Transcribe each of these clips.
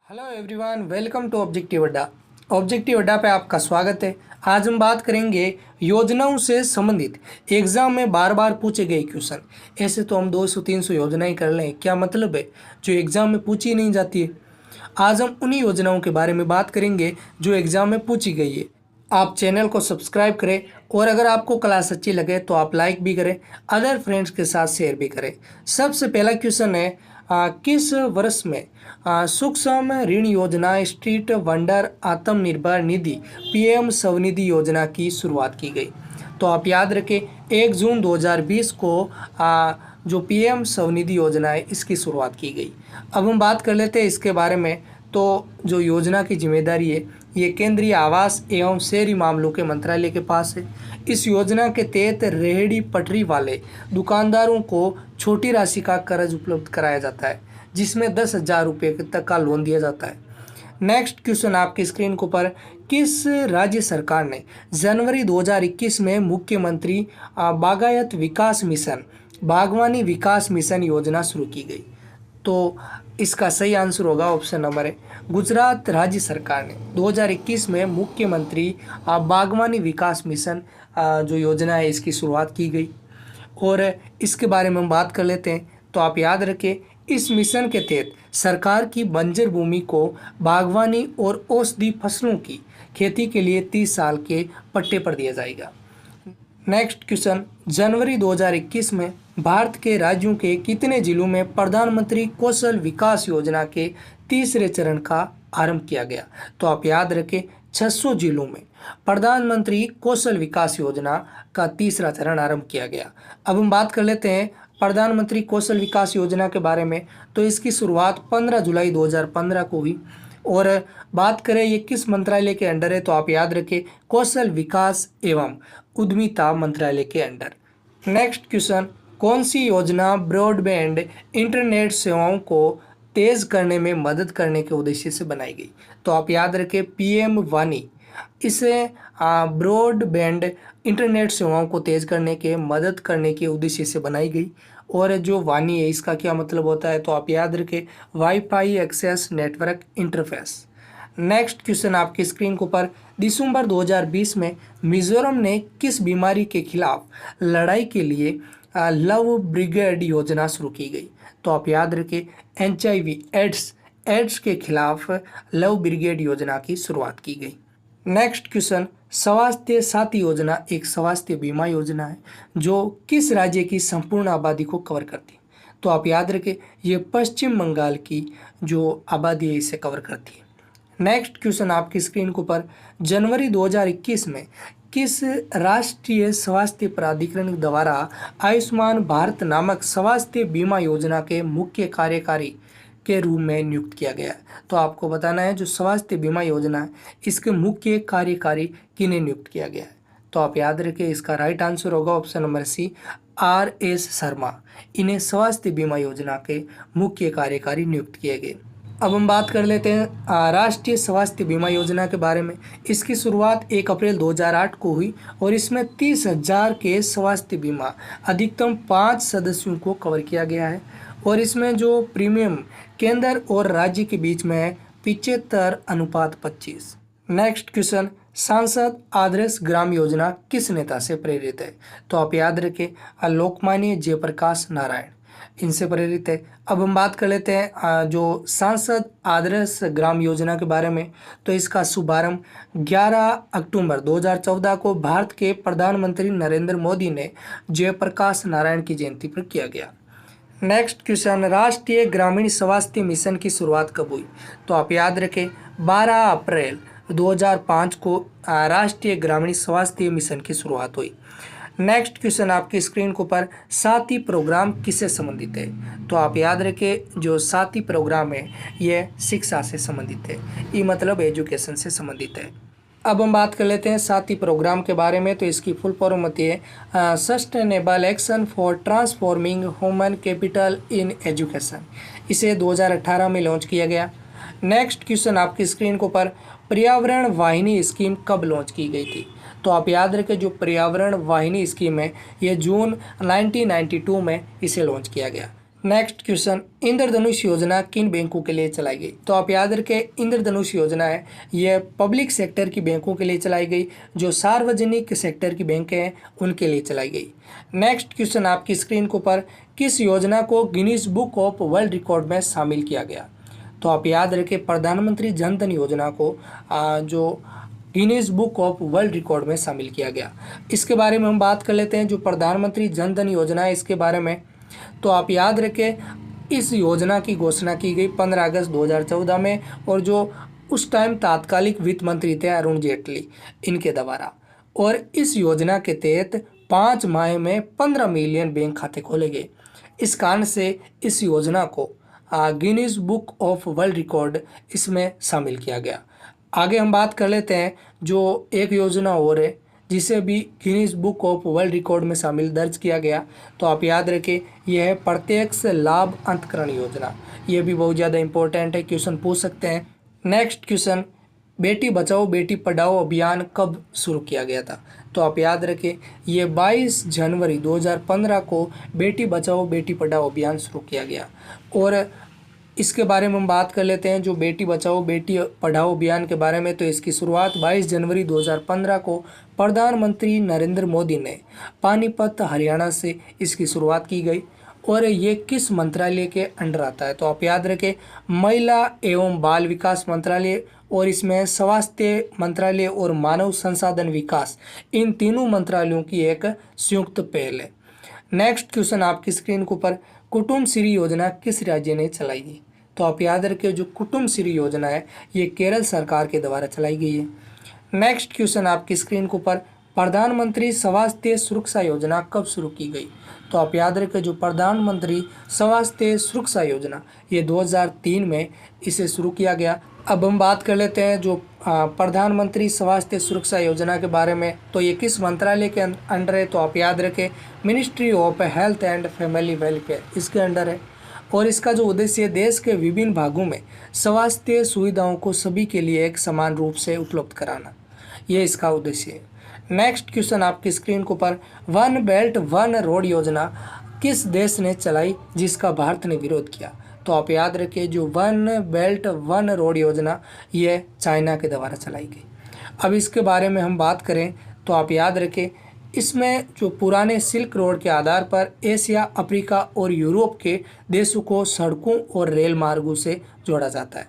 Hello everyone, welcome to objective Adda. Objective Adda पे आपका स्वागत है। आज हम बात करेंगे योजनाओं से संबंधित एग्जाम में बार बार पूछे गए क्वेश्चन। ऐसे तो हम 200-300 योजनाएं कर लें, क्या मतलब है जो एग्जाम में पूछी नहीं जाती है। आज हम उन्हीं योजनाओं के बारे में बात करेंगे जो एग्जाम में पूछी गई है। आप चैनल को सब्सक्राइब करें और अगर आपको क्लास अच्छी लगे तो आप लाइक भी करें, अदर फ्रेंड्स के साथ शेयर भी करें। सबसे पहला क्वेश्चन है, किस वर्ष में सूक्ष्म ऋण योजना, street wonder, Atmanirbhar Nidhi, PM Svanidhi योजना की शुरुआत की गई? तो आप याद रखें 1 जून 2020 को जो पीएम स्वनिधि योजना है इसकी शुरुआत की गई। अब हम बात कर लेते हैं इसके बारे में। तो जो योजना की जिम्मेदारी है ये केंद्रीय आवास एवं शहरी मामलों के मंत्रालय के पास है। इस योजना के तहत रेहड़ी पटरी वाले दुकानदारों को छोटी राशि का कर्ज उपलब्ध कराया जाता है, जिसमें 10,000 रुपये तक का लोन दिया जाता है। नेक्स्ट क्वेश्चन आपकी स्क्रीन के ऊपर, किस राज्य सरकार ने जनवरी 2021 में मुख्यमंत्री बागायत विकास मिशन, बागवानी विकास मिशन योजना शुरू की गई? तो इसका सही आंसर होगा ऑप्शन नंबर है, गुजरात राज्य सरकार ने 2021 में मुख्यमंत्री बागवानी विकास मिशन जो योजना है इसकी शुरुआत की गई। और इसके बारे में हम बात कर लेते हैं। तो आप याद रखें इस मिशन के तहत सरकार की बंजर भूमि को बागवानी और औषधि फसलों की खेती के लिए 30 साल के पट्टे पर दिया जाएगा। नेक्स्ट क्वेश्चन, जनवरी 2021 में भारत के राज्यों के कितने जिलों में प्रधानमंत्री कौशल विकास योजना के तीसरे चरण का आरंभ किया गया? तो आप याद रखें 600 जिलों में प्रधानमंत्री कौशल विकास योजना का तीसरा चरण आरंभ किया गया। अब हम बात कर लेते हैं प्रधानमंत्री कौशल विकास योजना के बारे में। तो इसकी शुरुआत 15 जुलाई 2015 को हुई। और बात करें ये किस मंत्रालय के अंडर है? तो आप याद रखें कौशल विकास एवं उद्यमिता मंत्रालय के अंडर। नेक्स्ट क्वेश्चन, कौन सी योजना ब्रॉडबैंड इंटरनेट सेवाओं को तेज करने में मदद करने के उद्देश्य से बनाई गई? तो आप याद रखें पीएम वानी। इसे ब्रॉडबैंड इंटरनेट सेवाओं को तेज करने के मदद करने के उद्देश्य से बनाई गई। और जो वानी है इसका क्या मतलब होता है? तो आप याद रखें wifi access network interface. Next question आपकी स्क्रीन के ऊपर, दिसंबर 2020 में मिजोरम ने किस बीमारी के खिलाफ लड़ाई के लिए लव ब्रिगेड योजना शुरू की गई? तो आप याद रखें HIV एड्स के खिलाफ लव ब्रिगेड योजना की शुरुआत की गई। नेक्स्ट क्वेश्चन, स्वास्थ्य साथी योजना एक स्वास्थ्य बीमा योजना है जो किस राज्य की संपूर्ण आबादी को कवर करती है? तो आप याद रखें ये पश्चिम बंगाल की जो आबादी है इसे कवर करती है। नेक्स्ट क्वेश्चन आपकी स्क्रीन के ऊपर, जनवरी 2021 में किस राष्ट्रीय स्वास्थ्य प्राधिकरण द्वारा आयुष्मान भारत नामक स्वास्थ्य बीमा योजना के मुख्य कार्यकारी के रूप में नियुक्त किया गया है? तो आपको बताना है जो स्वास्थ्य बीमा योजना है इसके मुख्य कार्यकारी किन्हें नियुक्त किया गया है? तो आप याद रखें इसका राइट आंसर होगा option number C, RS Sharma. इन्हें स्वास्थ्य बीमा योजना के मुख्य कार्यकारी नियुक्त किए गए। अब हम बात कर लेते हैं राष्ट्रीय स्वास्थ्य बीमा योजना के बारे में। इसकी शुरुआत 1 अप्रैल 2008 को हुई और इसमें 30,000 के स्वास्थ्य बीमा अधिकतम 5 सदस्यों को कवर किया गया है। और इसमें जो प्रीमियम केंद्र और राज्य के बीच में है 75:25। नेक्स्ट क्वेश्चन, सांसद आदर्श ग्राम योजना किस नेता से प्रेरित है? तो आप याद रखें लोकमान्य जयप्रकाश नारायण इनसे प्रेरित है। अब हम बात कर लेते हैं जो सांसद आदर्श ग्राम योजना के बारे में। तो इसका शुभारंभ 11 अक्टूबर 2014 को भारत के प्रधानमंत्री नरेंद्र मोदी ने जयप्रकाश नारायण की जयंती पर किया गया। नेक्स्ट क्वेश्चन, राष्ट्रीय ग्रामीण स्वास्थ्य मिशन की शुरुआत कब हुई? तो आप याद रखें 12 अप्रैल 2005 को राष्ट्रीय ग्रामीण स्वास्थ्य मिशन की शुरुआत हुई। नेक्स्ट क्वेश्चन आपकी स्क्रीन के ऊपर, साथी प्रोग्राम किससे संबंधित है? तो आप याद रखें जो साथी प्रोग्राम है ये शिक्षा से संबंधित है, ये मतलब एजुकेशन से संबंधित है। अब हम बात कर लेते हैं साथी प्रोग्राम के बारे में। तो इसकी फुल फॉर्म होती है sustainable action for transforming human capital in education. इसे 2018 में लॉन्च किया गया। नेक्स्ट क्वेश्चन आपकी स्क्रीन के ऊपर, पर्यावरण वाहिनी स्कीम कब लॉन्च की गई थी? तो आप याद रखें जो पर्यावरण वाहिनी स्कीम है ये जून 1992 में इसे लॉन्च किया गया। नेक्स्ट क्वेश्चन, इंद्रधनुष योजना किन बैंकों के लिए चलाई गई? तो आप याद रखें, इंद्रधनुष योजना है यह पब्लिक सेक्टर की बैंकों के लिए चलाई गई, जो सार्वजनिक सेक्टर की बैंक हैं उनके लिए चलाई गई। नेक्स्ट क्वेश्चन आपकी स्क्रीन के ऊपर, किस योजना को Guinness book of world record में शामिल किया गया? तो आप याद रखें, प्रधानमंत्री जन धन योजना को जो Guinness book of world record में शामिल किया गया। इसके बारे में हम बात कर लेते हैं। जो प्रधानमंत्री जन धन योजना है इसके बारे में, तो आप याद रखें, इस योजना की घोषणा की गई 15 अगस्त 2014 में, और जो उस टाइम तात्कालिक वित्त मंत्री थे अरुण जेटली, इनके द्वारा। और इस योजना के तहत 5 माह में 15 मिलियन बैंक खाते खोले गए। इस कारण से इस योजना को Guinness book of world record इसमें शामिल किया गया। आगे हम बात कर लेते हैं जो एक योजना और है जिसे भी Guinness book of world record में शामिल दर्ज किया गया। तो आप याद रखें, यह है प्रत्यक्ष लाभ अंतरण योजना। यह भी बहुत ज़्यादा इंपॉर्टेंट है, क्वेश्चन पूछ सकते हैं। नेक्स्ट क्वेश्चन, बेटी बचाओ बेटी पढ़ाओ अभियान कब शुरू किया गया था? तो आप याद रखें, ये 22 जनवरी 2015 को बेटी बचाओ बेटी पढ़ाओ अभियान शुरू किया गया। और इसके बारे में हम बात कर लेते हैं, जो बेटी बचाओ बेटी पढ़ाओ अभियान के बारे में। तो इसकी शुरुआत 22 जनवरी 2015 को प्रधानमंत्री नरेंद्र मोदी ने पानीपत हरियाणा से इसकी शुरुआत की गई। और ये किस मंत्रालय के अंडर आता है? तो आप याद रखें, महिला एवं बाल विकास मंत्रालय, और इसमें स्वास्थ्य मंत्रालय और मानव संसाधन विकास, इन तीनों मंत्रालयों की एक संयुक्त पहल है। नेक्स्ट क्वेश्चन आपकी स्क्रीन के ऊपर, कुटुम्बश्री योजना किस राज्य ने चलाई है? तो आप याद रखें, जो कुटुम्बश्री योजना है ये केरल सरकार के द्वारा चलाई गई है। नेक्स्ट क्वेश्चन आपकी स्क्रीन के ऊपर, प्रधानमंत्री स्वास्थ्य सुरक्षा योजना कब शुरू की गई? तो आप याद रखें, जो प्रधानमंत्री स्वास्थ्य सुरक्षा योजना ये 2003 में इसे शुरू किया गया। अब हम बात कर लेते हैं जो प्रधानमंत्री स्वास्थ्य सुरक्षा योजना के बारे में। तो ये किस मंत्रालय के अंडर है? तो आप याद रखें, ministry of health and family welfare इसके अंडर है। और इसका जो उद्देश्य है, देश के विभिन्न भागों में स्वास्थ्य सुविधाओं को सभी के लिए एक समान रूप से उपलब्ध कराना, ये इसका उद्देश्य है। नेक्स्ट क्वेश्चन आपकी स्क्रीन के ऊपर, वन बेल्ट वन रोड योजना किस देश ने चलाई जिसका भारत ने विरोध किया? तो आप याद रखिए, जो वन बेल्ट वन रोड योजना ये चाइना के द्वारा चलाई गई। अब इसके बारे में हम बात करें तो आप याद रखें, इसमें जो पुराने सिल्क रोड के आधार पर एशिया, अफ्रीका और यूरोप के देशों को सड़कों और रेल मार्गों से जोड़ा जाता है।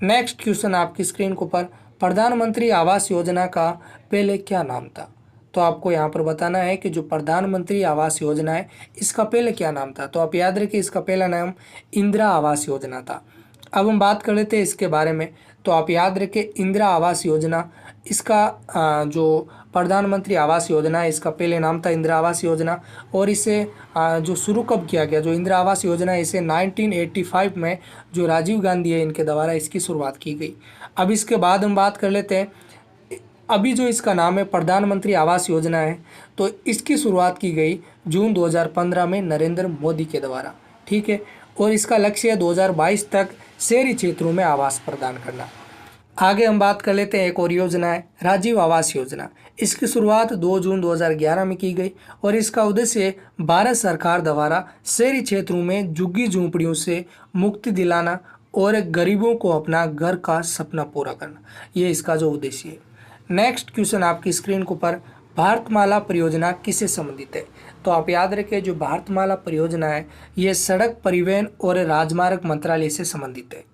नेक्स्ट क्वेश्चन आपकी स्क्रीन के ऊपर, प्रधानमंत्री आवास योजना का पहले क्या नाम था? तो आपको यहाँ पर बताना है कि जो प्रधानमंत्री आवास योजना है इसका पहले क्या नाम था? तो आप याद रखिए, इसका पहला नाम इंदिरा आवास योजना था। अब हम बात कर लेते हैं इसके बारे में। तो आप याद रखें, इंदिरा आवास योजना, इसका जो प्रधानमंत्री आवास योजना है इसका पहले नाम था इंदिरा आवास योजना। और इसे जो शुरू कब किया गया, जो इंदिरा आवास योजना है इसे 1985 में जो राजीव गांधी है इनके द्वारा इसकी शुरुआत की गई। अब इसके बाद हम बात कर लेते हैं, अभी जो इसका नाम है प्रधानमंत्री आवास योजना है, तो इसकी शुरुआत की गई जून 2015 में नरेंद्र मोदी के द्वारा, ठीक है। और इसका लक्ष्य है 2022 तक शहरी क्षेत्रों में आवास प्रदान करना। आगे हम बात कर लेते हैं, एक और योजना है राजीव आवास योजना। इसकी शुरुआत 2 जून 2011 में की गई और इसका उद्देश्य भारत सरकार द्वारा शहरी क्षेत्रों में झुग्गी झोंपड़ियों से मुक्ति दिलाना और गरीबों को अपना घर का सपना पूरा करना, ये इसका जो उद्देश्य है। नेक्स्ट क्वेश्चन आपकी स्क्रीन के ऊपर, भारतमाला परियोजना किससे संबंधित है? तो आप याद रखें, जो भारतमाला परियोजना है ये सड़क परिवहन और राजमार्ग मंत्रालय से संबंधित है।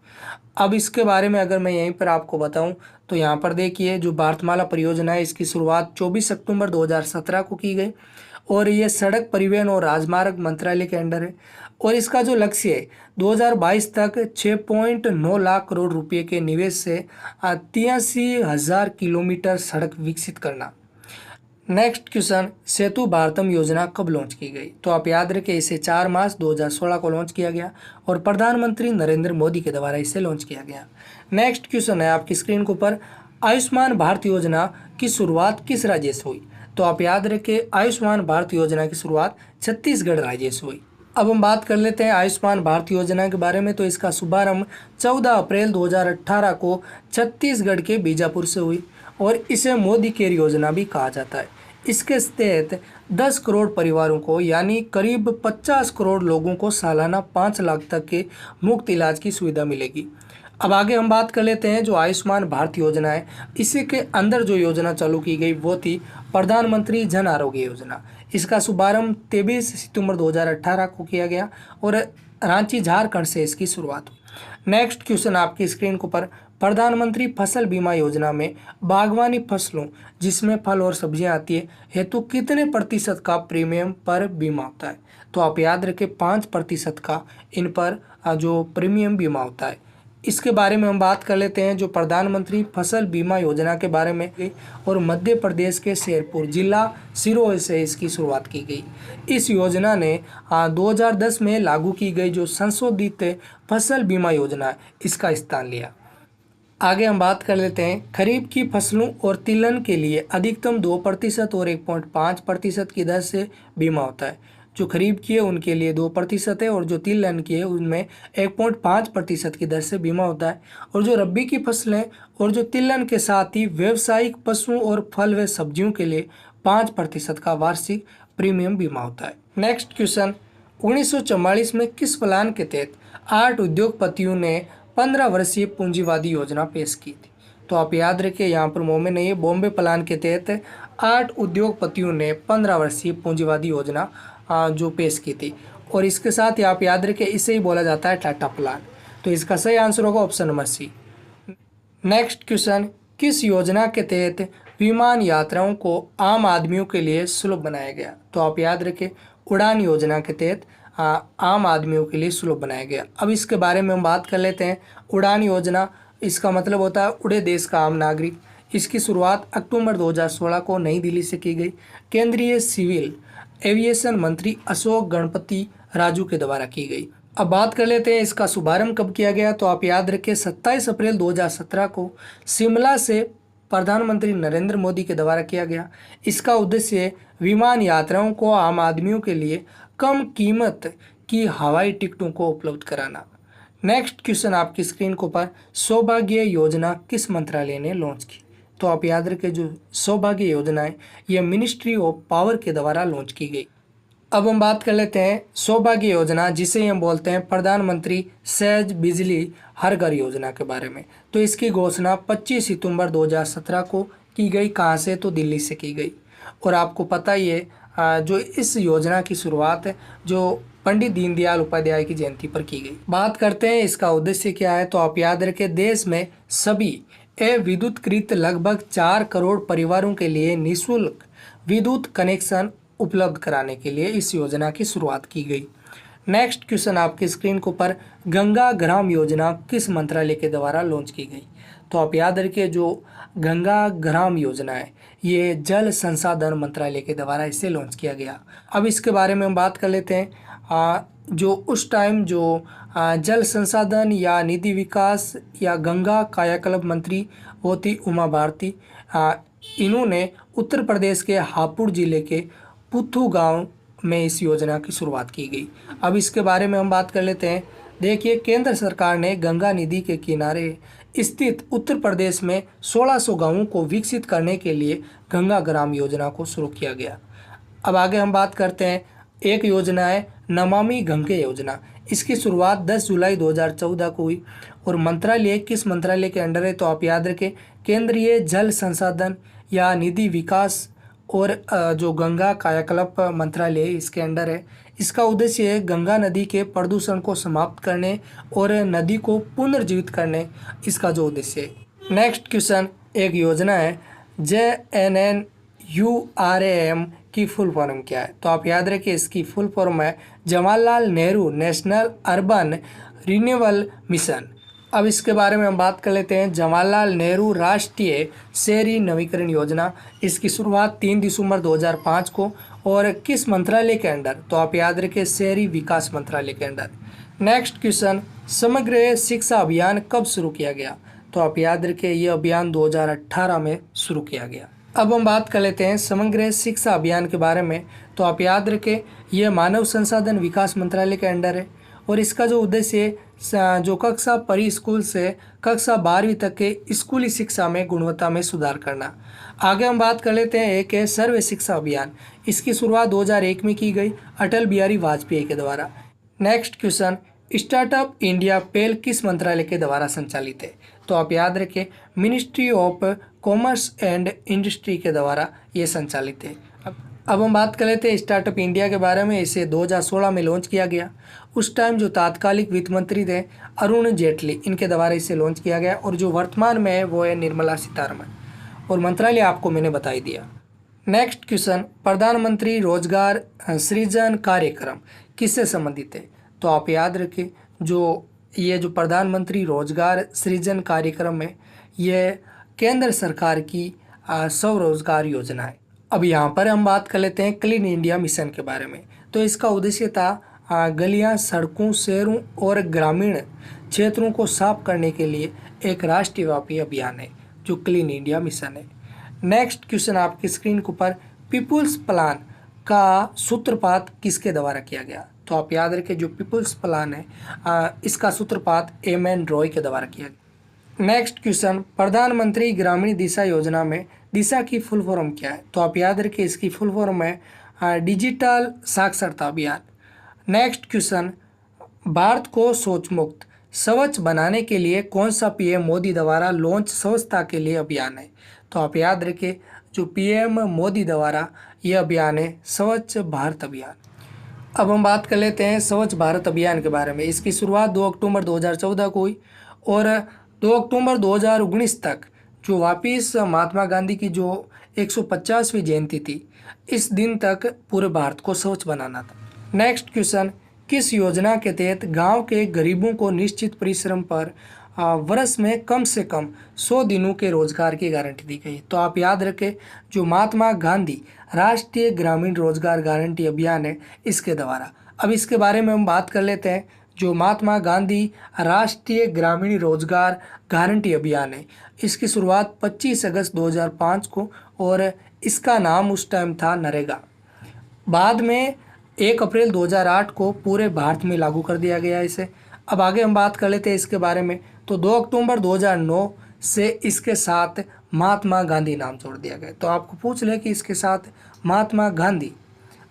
अब इसके बारे में अगर मैं यहीं पर आपको बताऊं तो यहाँ पर देखिए, जो भारतमाला परियोजना है इसकी शुरुआत 24 अक्टूबर 2017 को की गई और ये सड़क परिवहन और राजमार्ग मंत्रालय के अंडर है। और इसका जो लक्ष्य है 2022 तक 6.9 लाख करोड़ रुपए के निवेश से 83,000 किलोमीटर सड़क विकसित करना। नेक्स्ट क्वेश्चन, सेतु भारतम योजना कब लॉन्च की गई? तो आप याद रखें, इसे 4 मार्च 2016 को लॉन्च किया गया और प्रधानमंत्री नरेंद्र मोदी के द्वारा इसे लॉन्च किया गया। नेक्स्ट क्वेश्चन है आपकी स्क्रीन के ऊपर, आयुष्मान भारत योजना की शुरुआत किस राज्य से हुई? तो आप याद रखें, आयुष्मान भारत योजना की शुरुआत छत्तीसगढ़ राज्य से हुई। अब हम बात कर लेते हैं आयुष्मान भारत योजना के बारे में। तो इसका शुभारंभ 14 अप्रैल 2018 को छत्तीसगढ़ के बीजापुर से हुई और इसे मोदी केयर योजना भी कहा जाता है। इसके तहत 10 करोड़ परिवारों को यानी करीब 50 करोड़ लोगों को सालाना 5 लाख तक के मुफ्त इलाज की सुविधा मिलेगी। अब आगे हम बात कर लेते हैं जो आयुष्मान भारत योजना है। इसी के अंदर जो योजना चालू की गई वो थी प्रधानमंत्री जन आरोग्य योजना। इसका शुभारंभ 23 सितंबर 2018 को किया गया और रांची झारखंड से इसकी शुरुआत हुई। नेक्स्ट क्वेश्चन आपकी स्क्रीन के ऊपर, प्रधानमंत्री फसल बीमा योजना में बागवानी फसलों जिसमें फल और सब्जियां आती है हेतु कितने प्रतिशत का प्रीमियम पर बीमा होता है? तो आप याद रखें 5% का इन पर जो प्रीमियम बीमा होता है। इसके बारे में हम बात कर लेते हैं जो प्रधानमंत्री फसल बीमा योजना के बारे में और मध्य प्रदेश के शेरपुर जिला सिरोही से इसकी शुरुआत की गई। इस योजना ने 2010 में लागू की गई जो संशोधित फसल बीमा योजना है इसका स्थान लिया। आगे हम बात कर लेते हैं खरीफ की फसलों और तिलहन के लिए अधिकतम 2% और 1.5% की दर से बीमा होता है। जो खरीफ की है उनके लिए 2% है और जो तिलहन की है उनमें 1.5% की दर से बीमा होता है। और जो रबी की फसलें और जो तिलहन के साथ ही व्यावसायिक पशुओं और फल व सब्जियों के लिए 5% का वार्षिक प्रीमियम बीमा होता है। नेक्स्ट क्वेश्चन, 1944 में किस प्लान के तहत 8 उद्योगपतियों ने 15 वर्षीय पूंजीवादी योजना पेश की थी? तो आप याद रखिए यहाँ पर मोमे नहीं है, बॉम्बे प्लान के तहत 8 उद्योगपतियों ने 15 वर्षीय पूंजीवादी योजना जो पेश की थी। और इसके साथ ही आप याद रखें इसे ही बोला जाता है टाटा प्लान। तो इसका सही आंसर होगा option number C. Next question, किस योजना के तहत विमान यात्राओं को आम आदमियों के लिए सुलभ बनाया गया? तो आप याद रखें उड़ान योजना के तहत आम आदमियों के लिए सुलभ बनाया गया। अब इसके बारे में हम बात कर लेते हैं। उड़ान योजना इसका मतलब होता है उड़े देश का आम नागरिक। इसकी शुरुआत अक्टूबर 2016 को नई दिल्ली से की गई। केंद्रीय सिविल एविएशन मंत्री अशोक गणपति राजू के द्वारा की गई। अब बात कर लेते हैं इसका शुभारंभ कब किया गया? तो आप याद रखें 27 अप्रैल 2017 को शिमला से प्रधानमंत्री नरेंद्र मोदी के द्वारा किया गया। इसका उद्देश्य विमान यात्राओं को आम आदमियों के लिए कम कीमत की हवाई टिकटों को उपलब्ध कराना। नेक्स्ट क्वेश्चन आपकी स्क्रीन के ऊपर, सौभाग्य योजना किस मंत्रालय ने लॉन्च की? तो आप याद रखें जो सौभाग्य योजना है यह मिनिस्ट्री ऑफ पावर के द्वारा लॉन्च की गई। अब हम बात कर लेते हैं सौभाग्य योजना जिसे हम बोलते हैं प्रधानमंत्री सहज बिजली हर घर योजना के बारे में। तो इसकी घोषणा 25 सितंबर 2017 को की गई। कहाँ से? तो दिल्ली से की गई। और आपको पता ही है जो इस योजना की शुरुआत है जो पंडित दीनदयाल उपाध्याय की जयंती पर की गई। बात करते हैं इसका उद्देश्य क्या है? तो आप याद रखें देश में सभी विद्युतकृत लगभग 4 करोड़ परिवारों के लिए निःशुल्क विद्युत कनेक्शन उपलब्ध कराने के लिए इस योजना की शुरुआत की गई। नेक्स्ट क्वेश्चन आपकी स्क्रीन के ऊपर, गंगा ग्राम योजना किस मंत्रालय के द्वारा लॉन्च की गई? तो आप याद रखिए जो गंगा ग्राम योजना है ये जल संसाधन मंत्रालय के द्वारा इसे लॉन्च किया गया। अब इसके बारे में हम बात कर लेते हैं। जो उस टाइम जो जल संसाधन या निधि विकास या गंगा कायाकल्प मंत्री वो थी उमा भारती। इन्होंने उत्तर प्रदेश के हापुड़ जिले के पुथू गांव में इस योजना की शुरुआत की गई। अब इसके बारे में हम बात कर लेते हैं। देखिए केंद्र सरकार ने गंगा नदी के किनारे स्थित उत्तर प्रदेश में 1600 गांवों को विकसित करने के लिए गंगा ग्राम योजना को शुरू किया गया। अब आगे हम बात करते हैं, एक योजना है नमामि गंगे योजना। इसकी शुरुआत 10 जुलाई 2014 को हुई और मंत्रालय किस मंत्रालय के अंडर है? तो आप याद रखें केंद्रीय जल संसाधन या निधि विकास और जो गंगा कायाकल्प मंत्रालय इसके अंडर है। इसका उद्देश्य है गंगा नदी के प्रदूषण को समाप्त करने और नदी को पुनर्जीवित करने, इसका जो उद्देश्य है। नेक्स्ट क्वेश्चन, एक योजना है JNNURAM की फुल फॉर्म क्या है? तो आप याद रखिए इसकी फुल फॉर्म है Jawaharlal Nehru national urban renewal mission. अब इसके बारे में हम बात कर लेते हैं। जवाहरलाल नेहरू राष्ट्रीय शहरी नवीकरण योजना, इसकी शुरुआत 3 दिसंबर 2005 को और किस मंत्रालय के अंडर? तो आप याद रखें शहरी विकास मंत्रालय के अंडर। नेक्स्ट क्वेश्चन, समग्र शिक्षा अभियान कब शुरू किया गया? तो आप याद रखें यह अभियान 2018 में शुरू किया गया। अब हम बात कर लेते हैं समग्र शिक्षा अभियान के बारे में। तो आप याद रखें यह मानव संसाधन विकास मंत्रालय के अंडर है और इसका जो उद्देश्य है जो कक्षा प्री स्कूल से कक्षा 12वीं तक के स्कूली शिक्षा में गुणवत्ता में सुधार करना। आगे हम बात कर लेते हैं, एक है सर्व शिक्षा अभियान। इसकी शुरुआत 2001 में की गई अटल बिहारी वाजपेयी के द्वारा। नेक्स्ट क्वेश्चन, स्टार्टअप इंडिया पहल किस मंत्रालय के द्वारा संचालित है? तो आप याद रखें, ministry of commerce and industry के द्वारा ये संचालित है। अब हम बात कर लेते हैं स्टार्टअप इंडिया के बारे में। इसे 2016 में लॉन्च किया गया। उस टाइम जो तात्कालिक वित्त मंत्री थे अरुण जेटली, इनके द्वारा इसे लॉन्च किया गया, और जो वर्तमान में है वो है निर्मला सीतारमण, और मंत्रालय आपको मैंने बता ही दिया। नेक्स्ट क्वेश्चन, प्रधानमंत्री रोजगार सृजन कार्यक्रम किससे संबंधित है? तो आप याद रखें, जो प्रधानमंत्री रोजगार सृजन कार्यक्रम है, ये केंद्र सरकार की स्वरोजगार योजना है। अब यहाँ पर हम बात कर लेते हैं क्लीन इंडिया मिशन के बारे में। तो इसका उद्देश्य था गलियाँ, सड़कों, शहरों और ग्रामीण क्षेत्रों को साफ करने के लिए एक राष्ट्रव्यापी अभियान है, जो क्लीन इंडिया मिशन है। नेक्स्ट क्वेश्चन आपकी स्क्रीन के ऊपर, पीपुल्स प्लान का सूत्रपात किसके द्वारा किया गया? तो आप याद रखें, जो पीपुल्स प्लान है इसका सूत्रपात एम.एन. रॉय के द्वारा किया गया। नेक्स्ट क्वेश्चन, प्रधानमंत्री ग्रामीण दिशा योजना में दिशा की फुल फॉर्म क्या है? तो आप याद रखिए, इसकी फुल फॉर्म है डिजिटल साक्षरता अभियान। नेक्स्ट क्वेश्चन, भारत को शौच मुक्त स्वच्छ बनाने के लिए कौन सा पीएम मोदी द्वारा लॉन्च स्वच्छता के लिए अभियान है? तो आप याद रखिए, जो पीएम मोदी द्वारा ये अभियान है स्वच्छ भारत अभियान। अब हम बात कर लेते हैं स्वच्छ भारत अभियान के बारे में। इसकी शुरुआत 2 अक्टूबर 2014 को हुई, और 2 अक्टूबर 2019 तक जो वापिस महात्मा गांधी की जो 150वीं जयंती थी, इस दिन तक पूरे भारत को स्वच्छ बनाना था। नेक्स्ट क्वेश्चन, किस योजना के तहत गांव के गरीबों को निश्चित परिश्रम पर वर्ष में कम से कम 100 दिनों के रोजगार की गारंटी दी गई? तो आप याद रखें, जो महात्मा गांधी राष्ट्रीय ग्रामीण रोजगार गारंटी अभियान है, इसके द्वारा। अब इसके बारे में हम बात कर लेते हैं। जो महात्मा गांधी राष्ट्रीय ग्रामीण रोजगार गारंटी अभियान है, इसकी शुरुआत 25 अगस्त 2005 को, और इसका नाम उस टाइम था नरेगा। बाद में 1 अप्रैल 2008 को पूरे भारत में लागू कर दिया गया इसे। अब आगे हम बात कर लेते हैं इसके बारे में। तो 2 अक्टूबर 2009 से इसके साथ महात्मा गांधी नाम जोड़ दिया गया। तो आपको पूछ ले कि इसके साथ महात्मा गांधी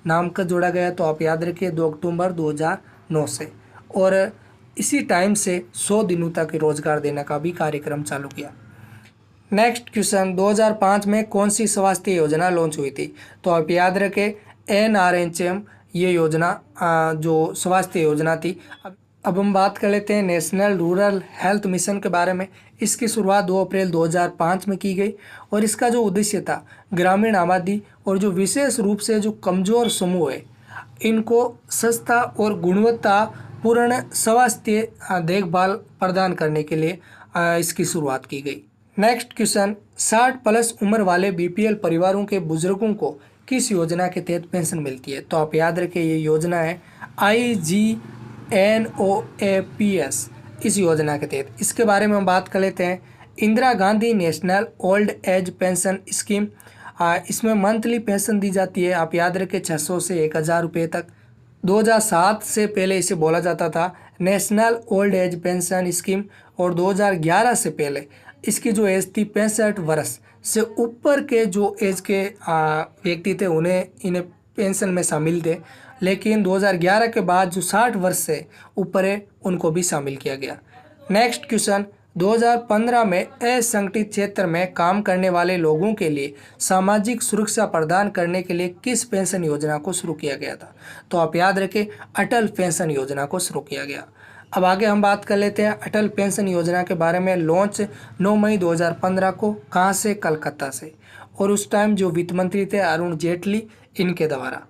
नाम का जोड़ा गया, तो आप याद रखिए 2 अक्टूबर 2009 से, और इसी टाइम से 100 दिनों तक रोजगार देने का भी कार्यक्रम चालू किया। नेक्स्ट क्वेश्चन, 2005 में कौन सी स्वास्थ्य योजना लॉन्च हुई थी? तो आप याद रखें, NRHM ये योजना जो स्वास्थ्य योजना थी। अब हम बात कर लेते हैं नेशनल रूरल हेल्थ मिशन के बारे में। इसकी शुरुआत 2 अप्रैल 2005 में की गई, और इसका जो उद्देश्य था ग्रामीण आबादी और जो विशेष रूप से जो कमज़ोर समूह है, इनको सस्ता और गुणवत्तापूर्ण स्वास्थ्य देखभाल प्रदान करने के लिए इसकी शुरुआत की गई। नेक्स्ट क्वेश्चन, 60+ उम्र वाले BPL परिवारों के बुजुर्गों को किस योजना के तहत पेंशन मिलती है? तो आप याद रखें, ये योजना है IGNOAPS, इस योजना के तहत। इसके बारे में हम बात कर लेते हैं। Indira Gandhi national old age pension scheme, इसमें मंथली पेंशन दी जाती है। आप याद रखें, 600 से 1000 रुपये तक। 2007 से पहले इसे बोला जाता था national old age pension scheme, और 2011 से पहले इसकी जो एज थी 65 वर्ष से ऊपर के जो एज के व्यक्ति थे इन्हें पेंशन में शामिल थे। लेकिन 2011 के बाद जो 60 वर्ष से ऊपर है उनको भी शामिल किया गया। नेक्स्ट क्वेश्चन, 2015 में असंगठित क्षेत्र में काम करने वाले लोगों के लिए सामाजिक सुरक्षा प्रदान करने के लिए किस पेंशन योजना को शुरू किया गया था? तो आप याद रखें, अटल पेंशन योजना को शुरू किया गया। अब आगे हम बात कर लेते हैं अटल पेंशन योजना के बारे में। लॉन्च 9 मई 2015 को, कहाँ से? कलकत्ता से, और उस टाइम जो वित्त मंत्री थे अरुण जेटली, इनके द्वारा।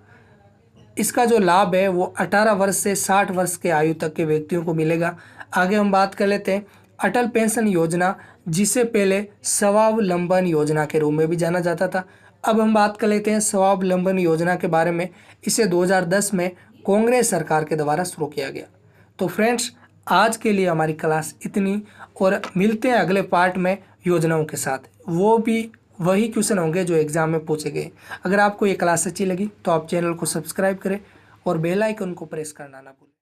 इसका जो लाभ है वो 18 वर्ष से 60 वर्ष के आयु तक के व्यक्तियों को मिलेगा। आगे हम बात कर लेते हैं अटल पेंशन योजना, जिसे पहले स्वावलंबन योजना के रूप में भी जाना जाता था। अब हम बात कर लेते हैं स्वावलंबन योजना के बारे में। इसे 2010 में कांग्रेस सरकार के द्वारा शुरू किया गया। तो फ्रेंड्स, आज के लिए हमारी क्लास इतनी, और मिलते हैं अगले पार्ट में योजनाओं के साथ। वो भी वही क्वेश्चन होंगे जो एग्जाम में पूछे गए। अगर आपको ये क्लास अच्छी लगी तो आप चैनल को सब्सक्राइब करें और बेल आइकन को प्रेस करना ना भूलें।